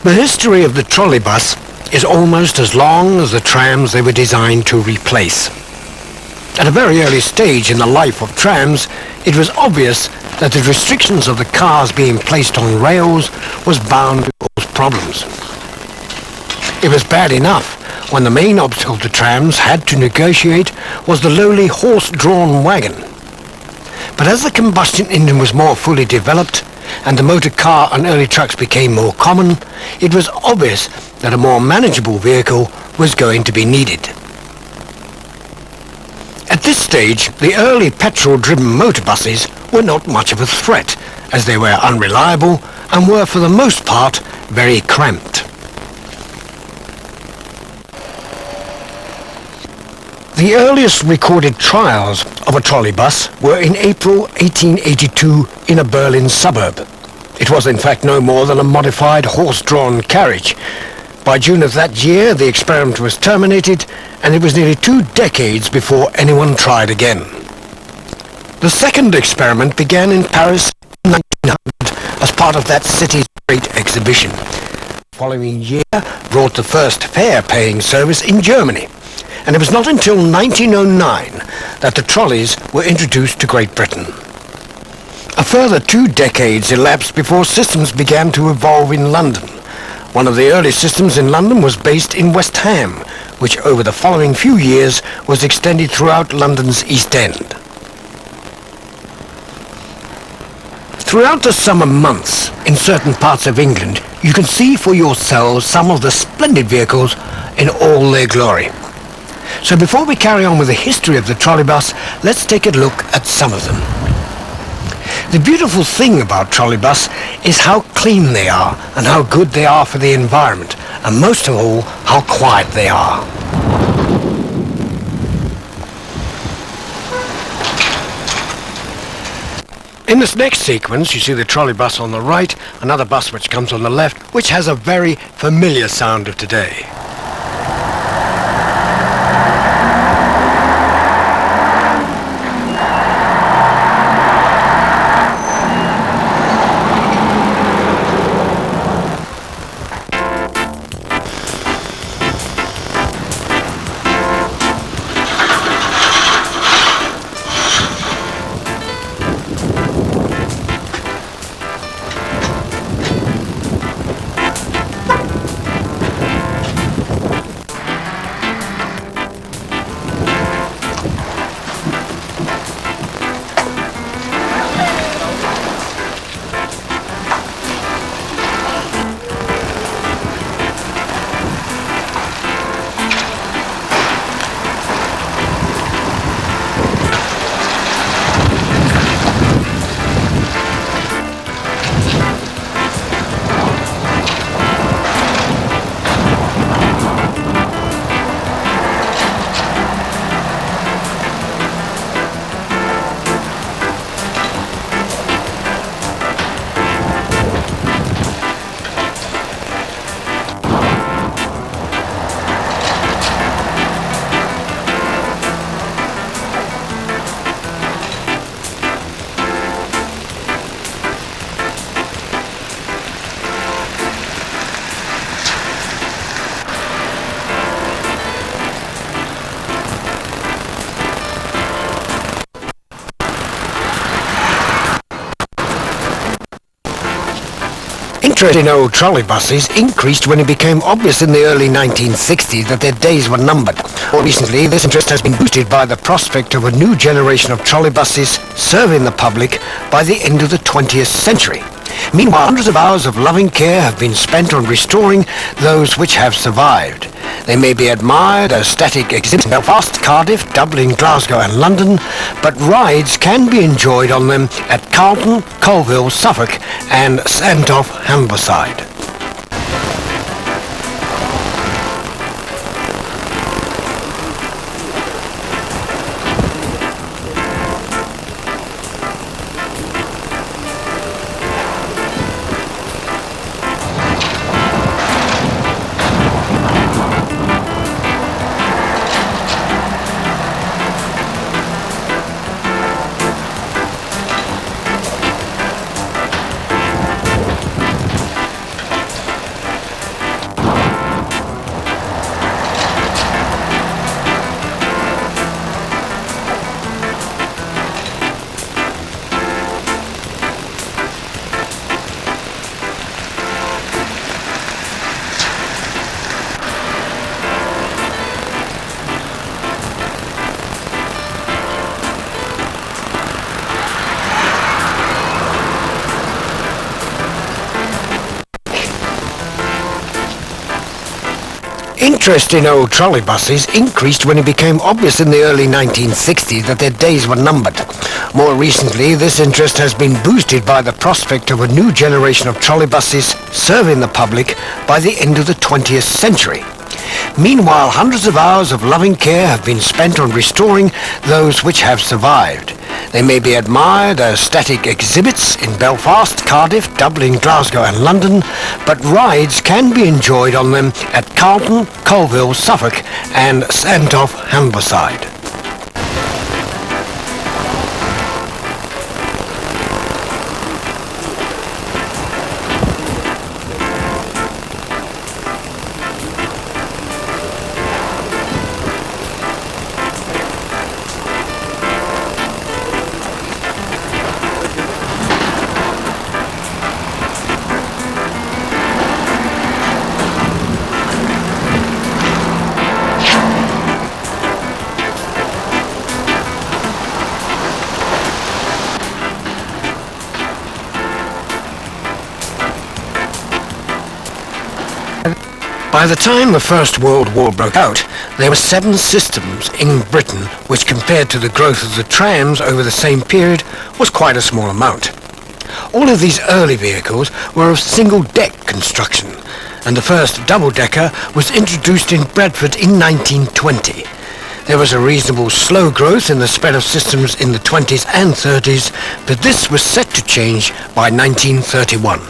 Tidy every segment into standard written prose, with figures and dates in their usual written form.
The history of the trolleybus is almost as long as the trams they were designed to replace. At a very early stage in the life of trams, it was obvious that the restrictions of the cars being placed on rails was bound to cause problems. It was bad enough when the main obstacle the trams had to negotiate was the lowly horse-drawn wagon. But as the combustion engine was more fully developed and the motor car and early trucks became more common, it was obvious that a more manageable vehicle was going to be needed. At this stage, the early petrol-driven motor buses were not much of a threat, as they were unreliable and were for the most part very cramped. The earliest recorded trials of a trolleybus were in April 1882 in a Berlin suburb. It was in fact no more than a modified horse-drawn carriage. By June of that year, the experiment was terminated, and it was nearly 2 decades before anyone tried again. The second experiment began in Paris in 1900 as part of that city's great exhibition. The following year brought the first fare-paying service in Germany, and it was not until 1909 that the trolleys were introduced to Great Britain. A further 2 decades elapsed before systems began to evolve in London. One of the early systems in London was based in West Ham, which over the following few years was extended throughout London's East End. Throughout the summer months, in certain parts of England, you can see for yourselves some of the splendid vehicles in all their glory. So before we carry on with the history of the trolleybus, let's take a look at some of them. The beautiful thing about trolleybus is how clean they are and how good they are for the environment, and most of all, how quiet they are. In this next sequence, you see the trolleybus on the right, another bus which comes on the left, which has a very familiar sound of today. Interest in old trolleybuses increased when it became obvious in the early 1960s that their days were numbered. More recently, this interest has been boosted by the prospect of a new generation of trolleybuses serving the public by the end of the 20th century. Meanwhile, hundreds of hours of loving care have been spent on restoring those which have survived. They may be admired as static exhibits in Belfast, Cardiff, Dublin, Glasgow and London, but rides can be enjoyed on them at Carlton, Colville, Suffolk and Sandtoft, Humberside. Interest in old trolley buses increased when it became obvious in the early 1960s that their days were numbered. More recently, this interest has been boosted by the prospect of a new generation of trolley buses serving the public by the end of the 20th century. Meanwhile, hundreds of hours of loving care have been spent on restoring those which have survived. They may be admired as static exhibits in Belfast, Cardiff, Dublin, Glasgow and London, but rides can be enjoyed on them at Carlton, Colville, Suffolk and Sandtoft, Humberside. By the time the First World War broke out, there were 7 systems in Britain, which compared to the growth of the trams over the same period was quite a small amount. All of these early vehicles were of single-deck construction, and the first double-decker was introduced in Bradford in 1920. There was a reasonable slow growth in the spread of systems in the 20s and 30s, but this was set to change by 1931.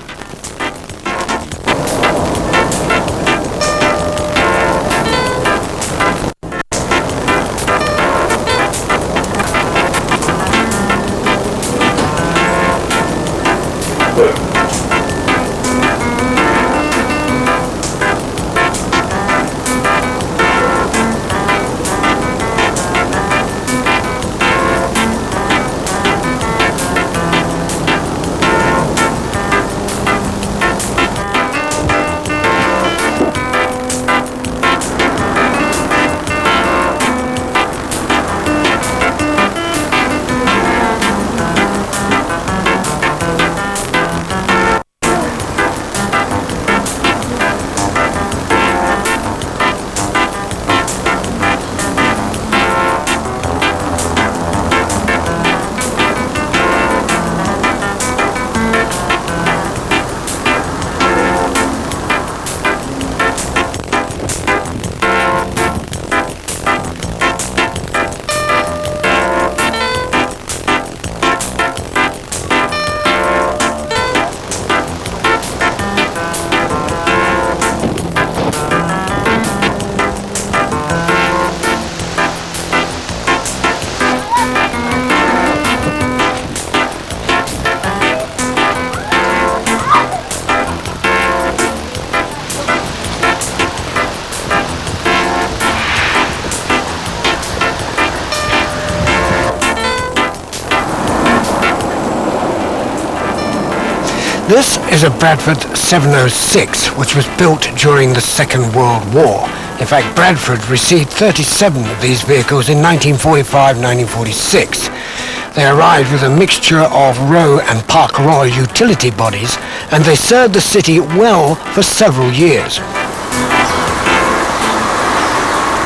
This is a Bradford 706, which was built during the Second World War. In fact, Bradford received 37 of these vehicles in 1945-1946. They arrived with a mixture of Row and Park Royal utility bodies, and they served the city well for several years.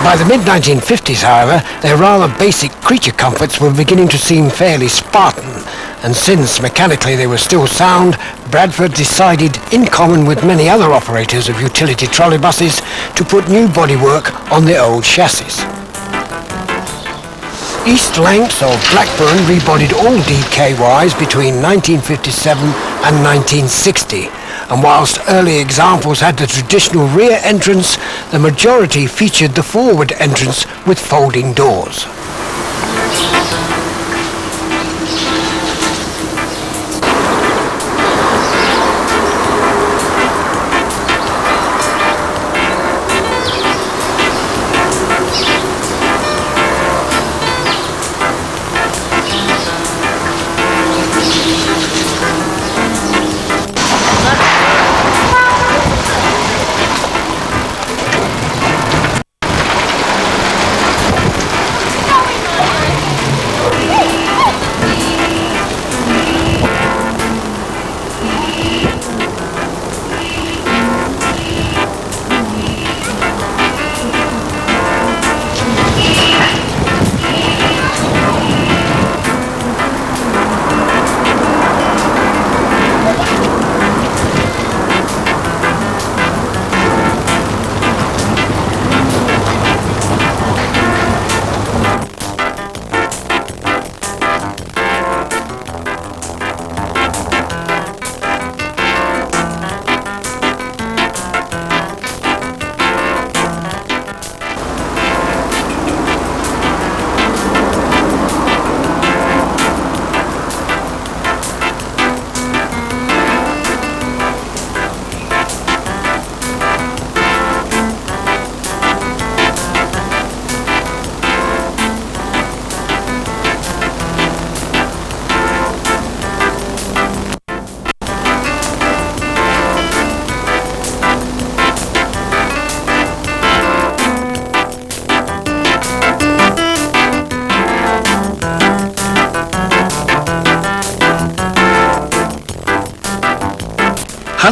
By the mid-1950s, however, their rather basic creature comforts were beginning to seem fairly Spartan, and since mechanically they were still sound, Bradford decided, in common with many other operators of utility trolley buses, to put new bodywork on the old chassis. East Lancs of Blackburn rebodied all DKYs between 1957 and 1960, and whilst early examples had the traditional rear entrance, the majority featured the forward entrance with folding doors.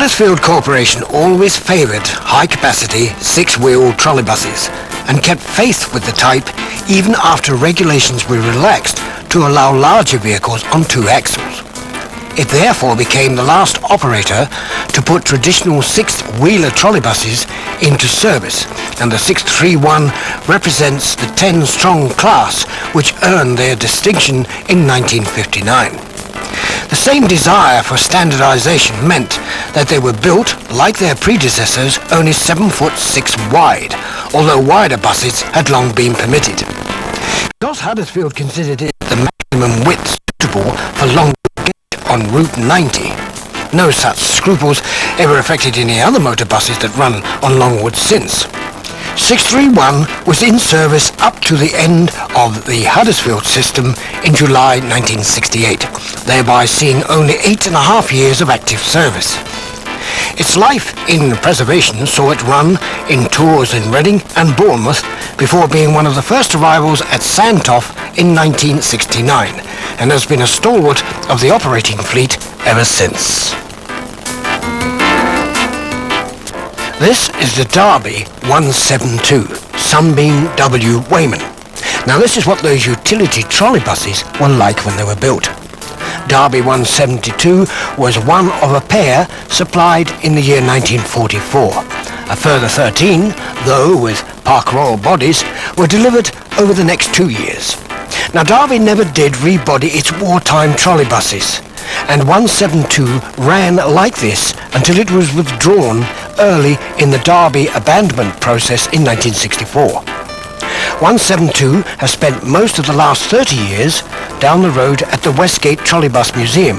Huddersfield Corporation always favoured high-capacity six-wheel trolleybuses and kept faith with the type even after regulations were relaxed to allow larger vehicles on two axles. It therefore became the last operator to put traditional six-wheeler trolleybuses into service, and the 631 represents the 10-strong class which earned their distinction in 1959. The same desire for standardization meant that they were built, like their predecessors, only 7 foot 6 wide, although wider buses had long been permitted. Because Huddersfield considered it the maximum width suitable for long gauge on Route 90, no such scruples ever affected any other motor buses that run on Longwood since. 631 was in service up to the end of the Huddersfield system in July 1968, thereby seeing only 8.5 years of active service. Its life in preservation saw it run in tours in Reading and Bournemouth before being one of the first arrivals at Sandtoft in 1969, and has been a stalwart of the operating fleet ever since. This is the Derby 172 Sunbeam W Wayman. Now this is what those utility trolley buses were like when they were built. Derby 172 was one of a pair supplied in the year 1944. A further 13, though with Park Royal bodies, were delivered over the next 2 years. Now Derby never did rebody its wartime trolley buses, and 172 ran like this until it was withdrawn early in the Derby abandonment process in 1964. 172 has spent most of the last 30 years down the road at the Westgate Trolleybus Museum,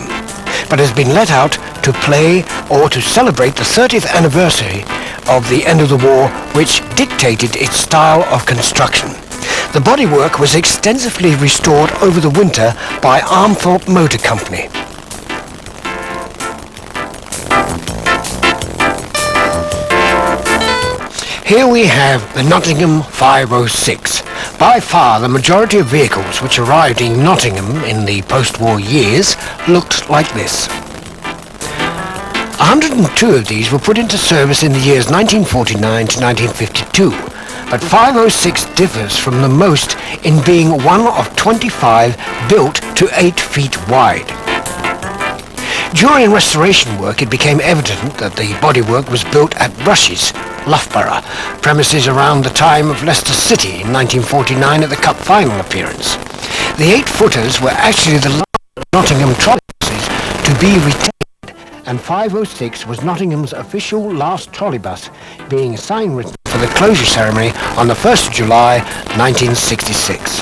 but has been let out to play or to celebrate the 30th anniversary of the end of the war, which dictated its style of construction. The bodywork was extensively restored over the winter by Armthorpe Motor Company. Here we have the Nottingham 506. By far the majority of vehicles which arrived in Nottingham in the post-war years looked like this. 102 of these were put into service in the years 1949 to 1952, but 506 differs from the most in being one of 25 built to 8 feet wide. During restoration work, it became evident that the bodywork was built at Rushes, Loughborough, premises around the time of Leicester City in 1949 at the Cup final appearance. The 8-footers were actually the last Nottingham trolleybuses to be retained, and 506 was Nottingham's official last trolleybus, being sign-written for the closure ceremony on the 1st of July 1966.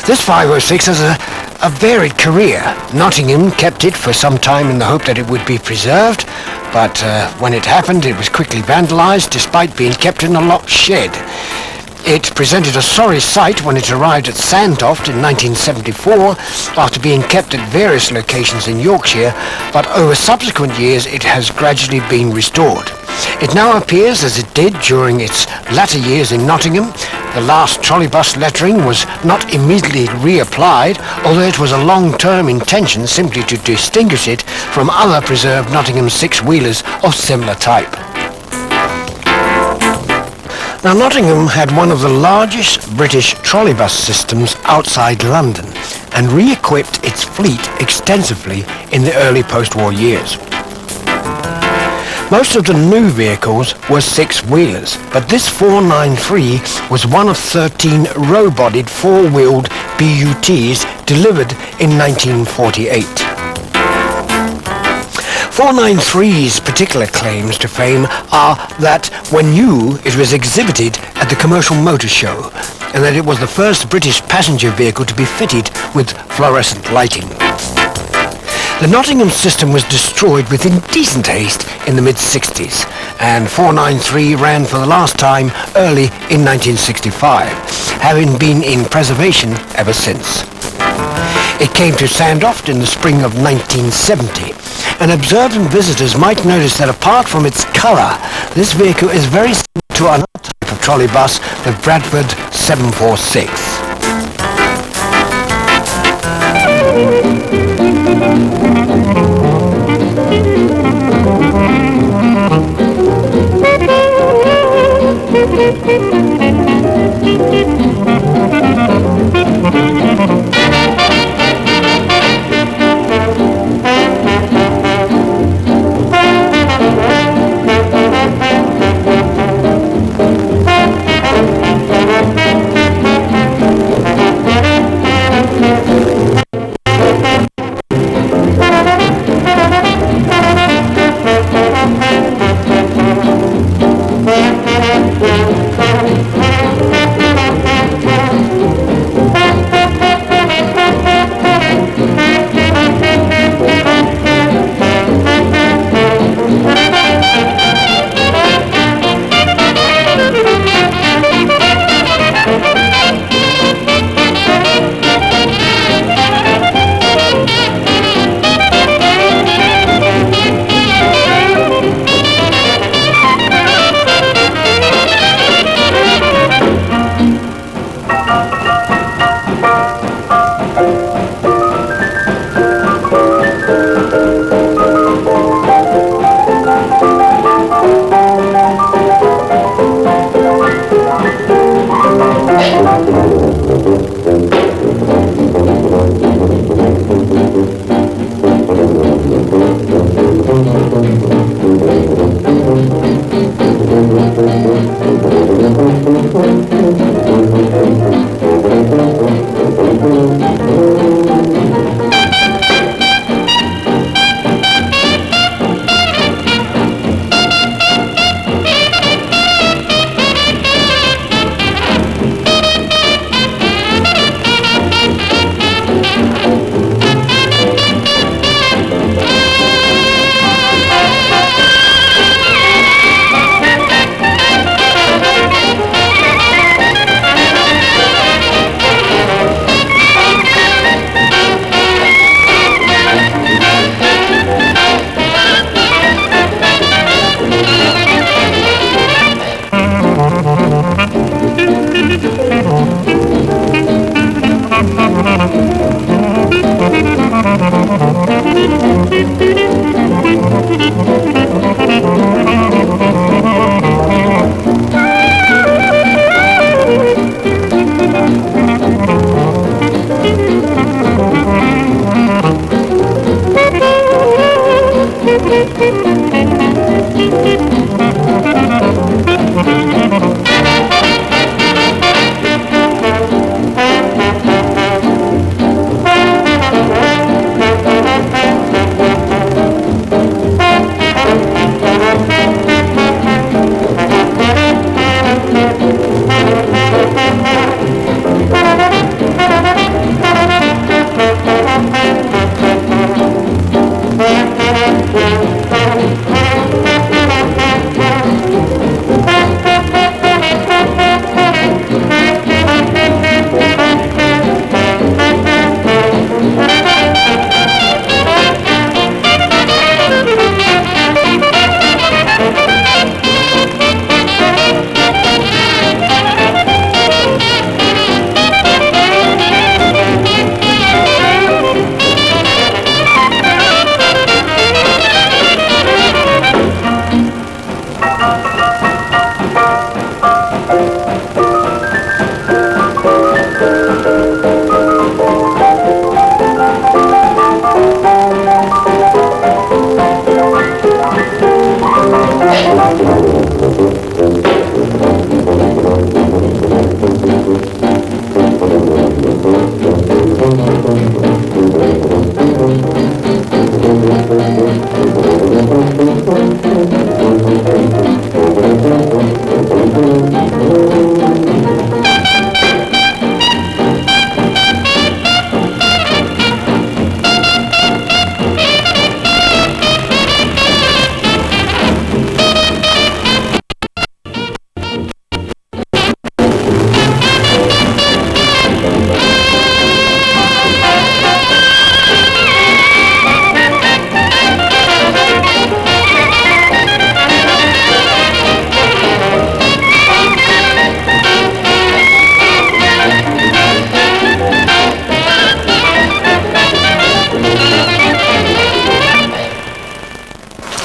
This 506 has a varied career. Nottingham kept it for some time in the hope that it would be preserved, but when it happened it was quickly vandalised despite being kept in a locked shed. It presented a sorry sight when it arrived at Sandtoft in 1974 after being kept at various locations in Yorkshire, but over subsequent years it has gradually been restored. It now appears as it did during its latter years in Nottingham. The last trolleybus lettering was not immediately reapplied, although it was a long-term intention simply to distinguish it from other preserved Nottingham six-wheelers of similar type. Now, Nottingham had one of the largest British trolleybus systems outside London and re-equipped its fleet extensively in the early post-war years. Most of the new vehicles were six-wheelers, but this 493 was one of 13 row-bodied four-wheeled BUTs delivered in 1948. 493's particular claims to fame are that when new it was exhibited at the Commercial Motor Show, and that it was the first British passenger vehicle to be fitted with fluorescent lighting. The Nottingham system was destroyed with indecent haste in the mid-60s, and 493 ran for the last time early in 1965, having been in preservation ever since. It came to Sandtoft in the spring of 1970, and observant visitors might notice that apart from its colour, this vehicle is very similar to another type of trolleybus, the Bradford 746.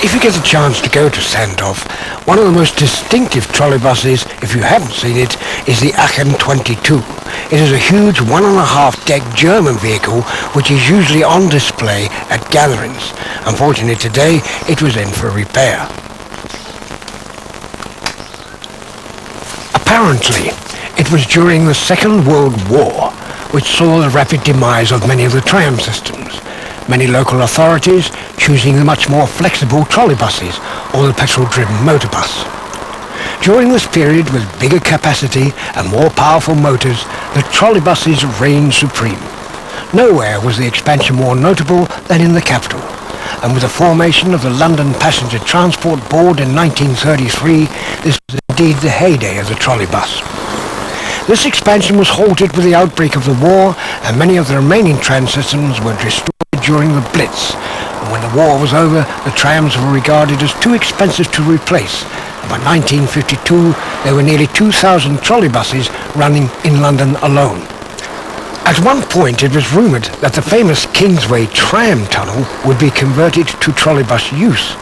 If you get a chance to go to Sandhof, one of the most distinctive trolleybuses, if you haven't seen it, is the Aachen 22. It is a huge 1.5-deck German vehicle which is usually on display at gatherings. Unfortunately today it was in for repair. Apparently it was during the Second World War which saw the rapid demise of many of the tram systems. Many local authorities choosing the much more flexible trolleybuses or the petrol-driven motorbus. During this period, with bigger capacity and more powerful motors, the trolleybuses reigned supreme. Nowhere was the expansion more notable than in the capital, and with the formation of the London Passenger Transport Board in 1933, this was indeed the heyday of the trolleybus. This expansion was halted with the outbreak of the war, and many of the remaining tram systems were destroyed during the Blitz. And when the war was over, the trams were regarded as too expensive to replace. And by 1952, there were nearly 2,000 trolleybuses running in London alone. At one point, it was rumoured that the famous Kingsway tram tunnel would be converted to trolleybus use,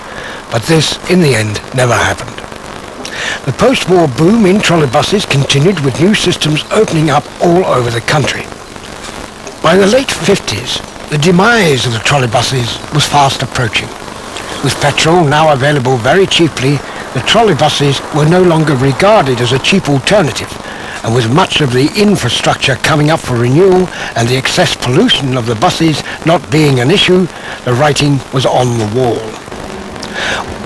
but this, in the end, never happened. The post-war boom in trolleybuses continued with new systems opening up all over the country. By the late 50s, the demise of the trolleybuses was fast approaching. With petrol now available very cheaply, the trolleybuses were no longer regarded as a cheap alternative, and with much of the infrastructure coming up for renewal and the excess pollution of the buses not being an issue, the writing was on the wall.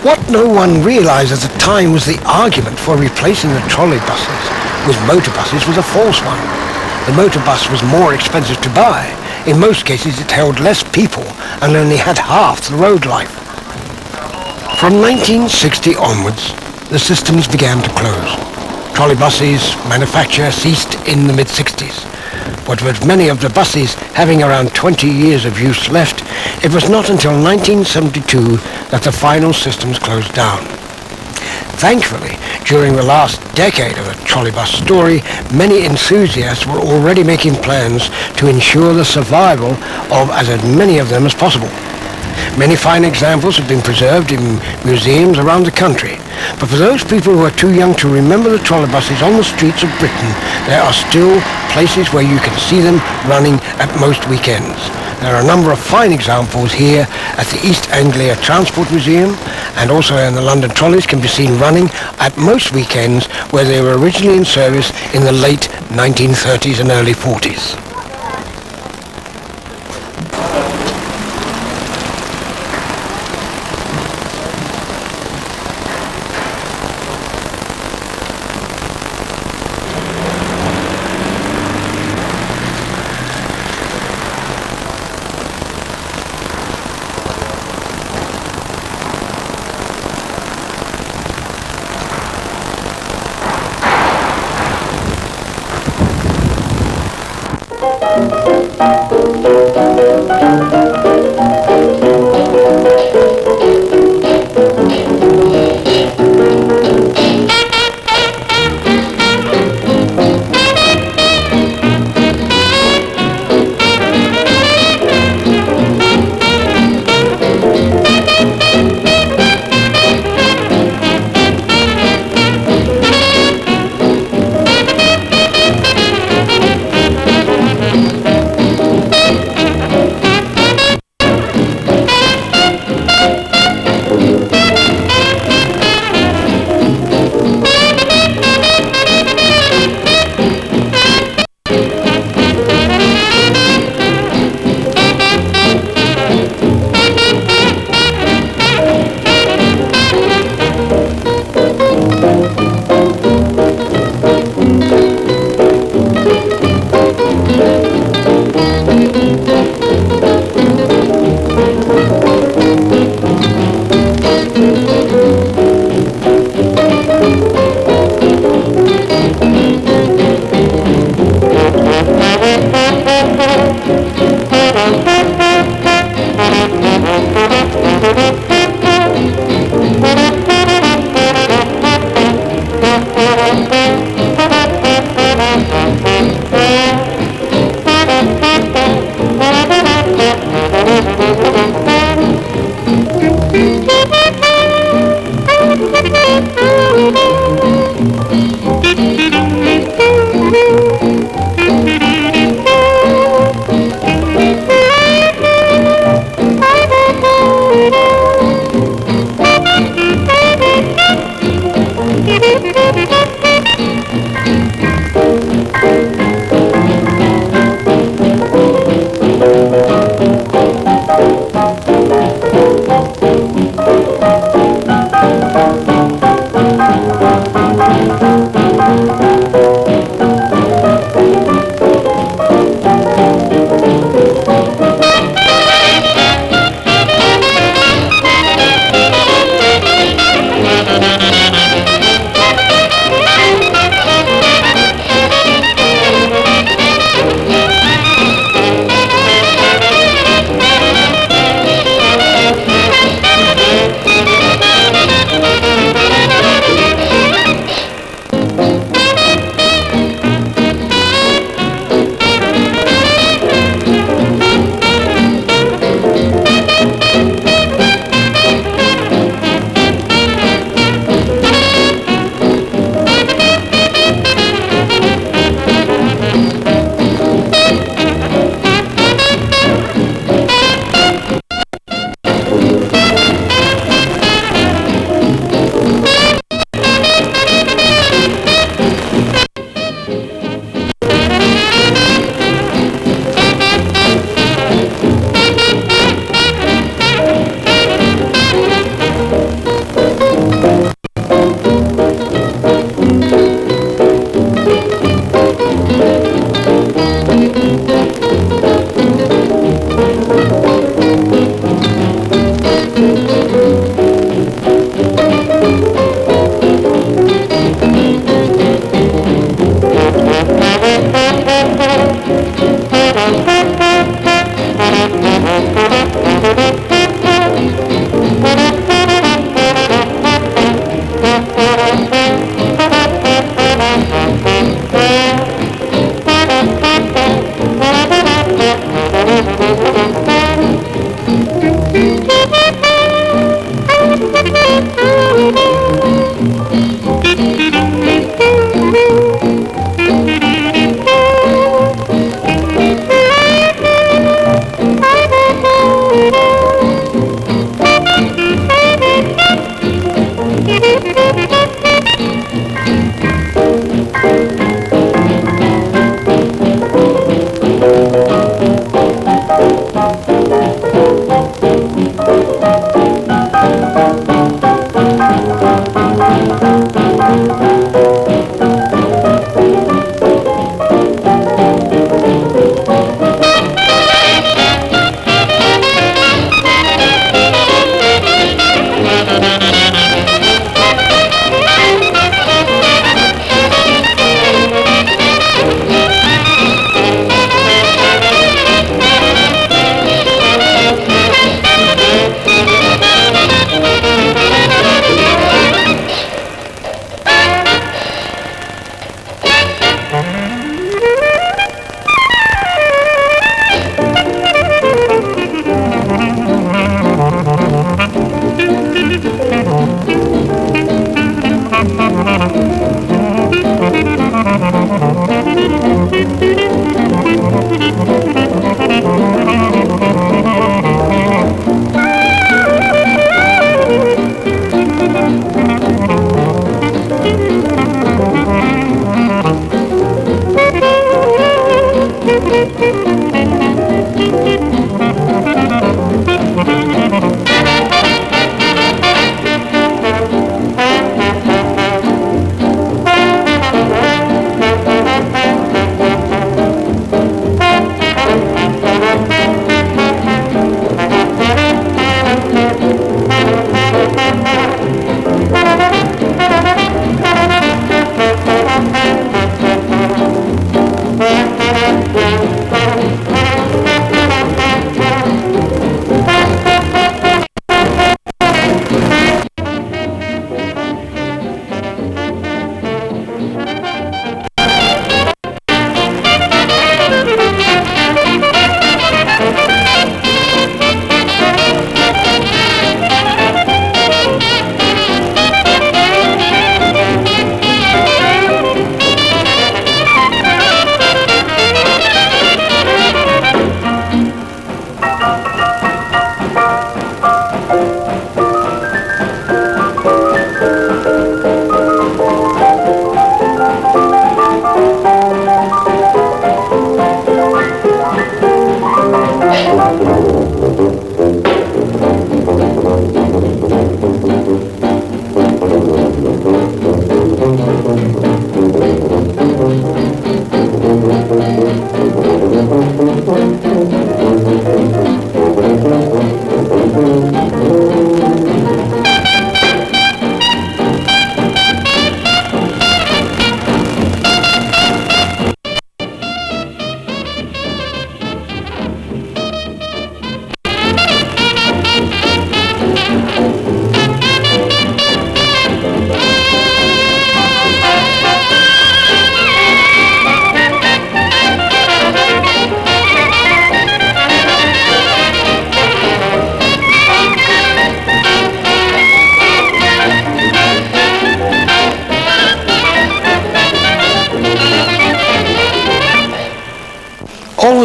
What no one realised at the time was the argument for replacing the trolleybuses with motorbuses was a false one. The motorbus was more expensive to buy. In most cases it held less people and only had half the road life. From 1960 onwards, the systems began to close. Trolleybuses manufacture ceased in the mid-60s. But with many of the buses having around 20 years of use left, it was not until 1972 that the final systems closed down. Thankfully, during the last decade of the trolleybus story, many enthusiasts were already making plans to ensure the survival of as many of them as possible. Many fine examples have been preserved in museums around the country. But for those people who are too young to remember the trolleybuses on the streets of Britain, there are still places where you can see them running at most weekends. There are a number of fine examples here at the East Anglia Transport Museum, and also in the London trolleys can be seen running at most weekends where they were originally in service in the late 1930s and early 40s.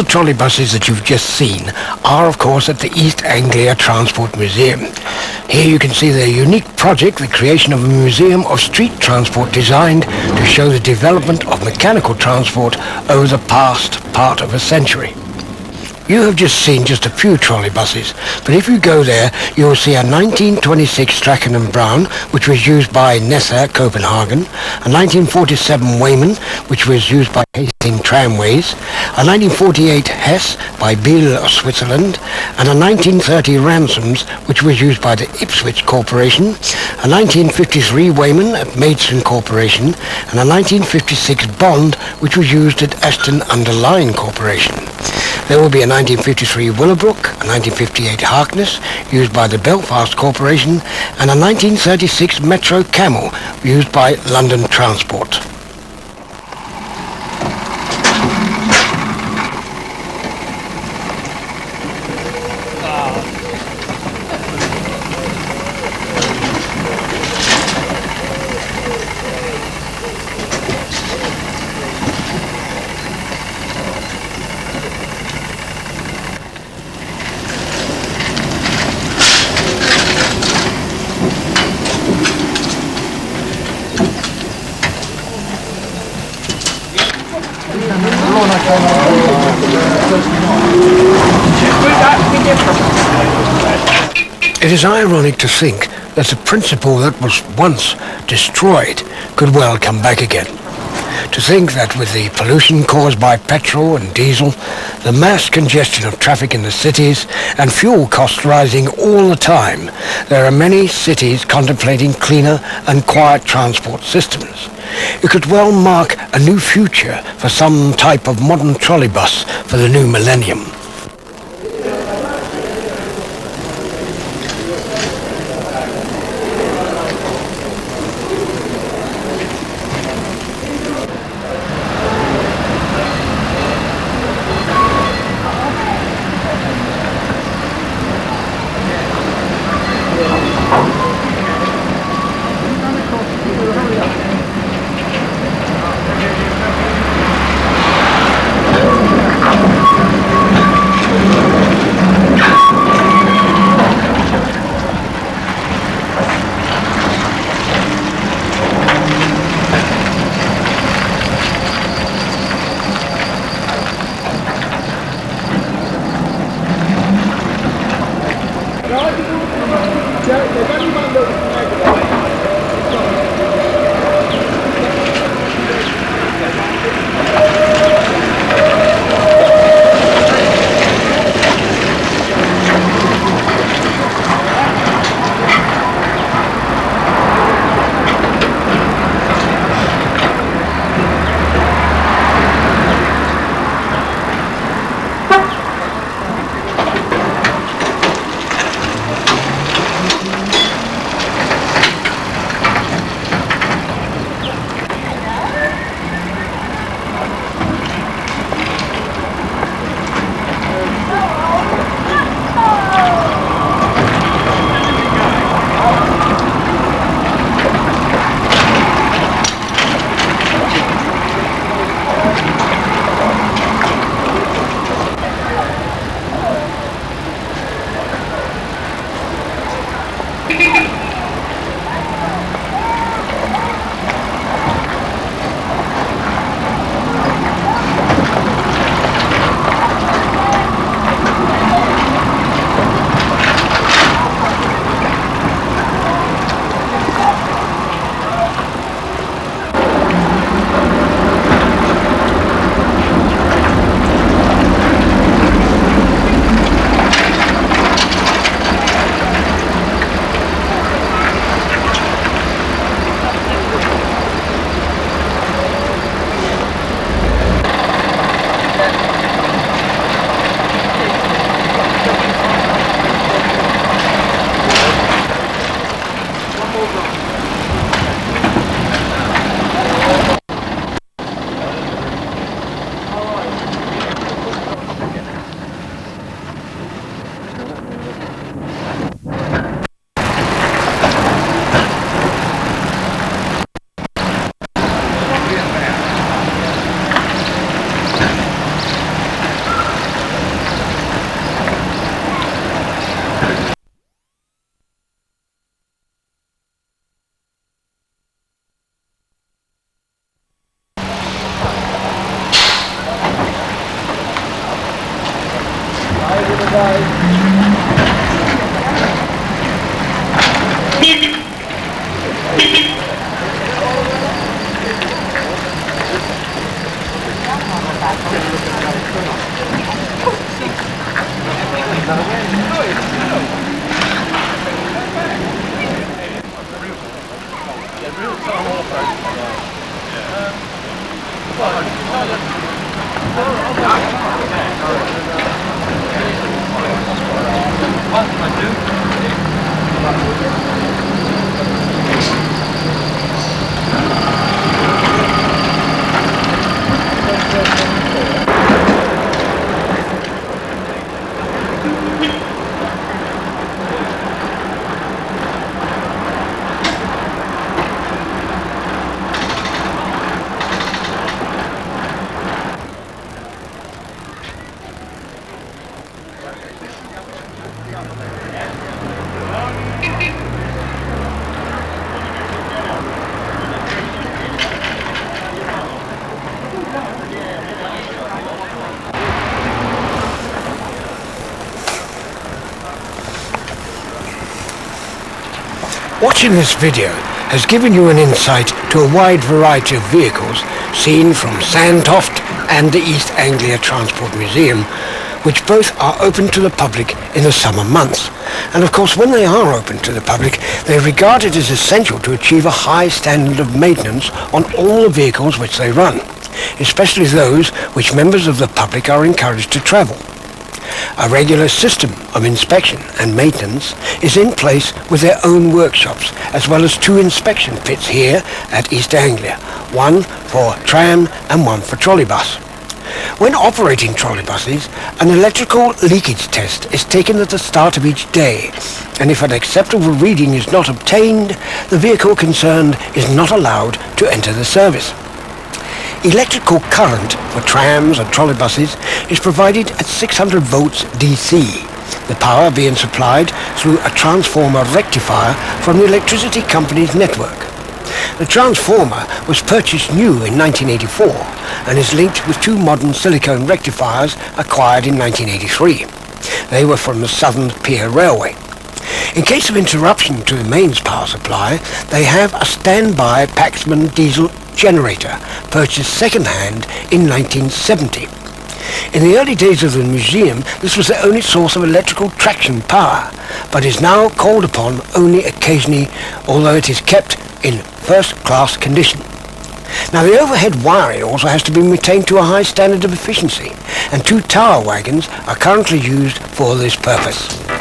trolley buses that you've just seen are, of course, at the East Anglia Transport Museum. Here you can see their unique project, the creation of a museum of street transport designed to show the development of mechanical transport over the past part of a century. You have just seen just a few trolley buses, but if you go there, you will see a 1926 Strachan and Brown, which was used by Nessa Copenhagen, a 1947 Weyman, which was used by Hastings Tramways, a 1948 Hess by Biel of Switzerland, and a 1930 Ransoms, which was used by the Ipswich Corporation, a 1953 Weyman at Maidstone Corporation, and a 1956 Bond, which was used at Ashton-under-Lyne Corporation. There will be a 1953 Willowbrook, a 1958 Harkness, used by the Belfast Corporation, and a 1936 Metro Camel, used by London Transport. It is ironic to think that the principle that was once destroyed could well come back again. To think that with the pollution caused by petrol and diesel, the mass congestion of traffic in the cities, and fuel costs rising all the time, there are many cities contemplating cleaner and quiet transport systems. It could well mark a new future for some type of modern trolley bus for the new millennium. Watching this video has given you an insight to a wide variety of vehicles seen from Sandtoft and the East Anglia Transport Museum, which both are open to the public in the summer months. And of course, when they are open to the public, they are regarded as essential to achieve a high standard of maintenance on all the vehicles which they run, especially those which members of the public are encouraged to travel. A regular system of inspection and maintenance is in place with their own workshops, as well as 2 inspection pits here at East Anglia, one for tram and one for trolleybus. When operating trolleybuses, an electrical leakage test is taken at the start of each day, and if an acceptable reading is not obtained, the vehicle concerned is not allowed to enter the service. Electrical current for trams and trolleybuses is provided at 600 volts DC, the power being supplied through a transformer rectifier from the electricity company's network. The transformer was purchased new in 1984 and is linked with 2 modern silicone rectifiers acquired in 1983. They were from the Southern Pier Railway. In case of interruption to the mains power supply, they have a standby Paxman diesel generator, purchased second-hand in 1970. In the early days of the museum, this was the only source of electrical traction power, but is now called upon only occasionally, although it is kept in first-class condition. Now, the overhead wiring also has to be maintained to a high standard of efficiency, and 2 tower wagons are currently used for this purpose.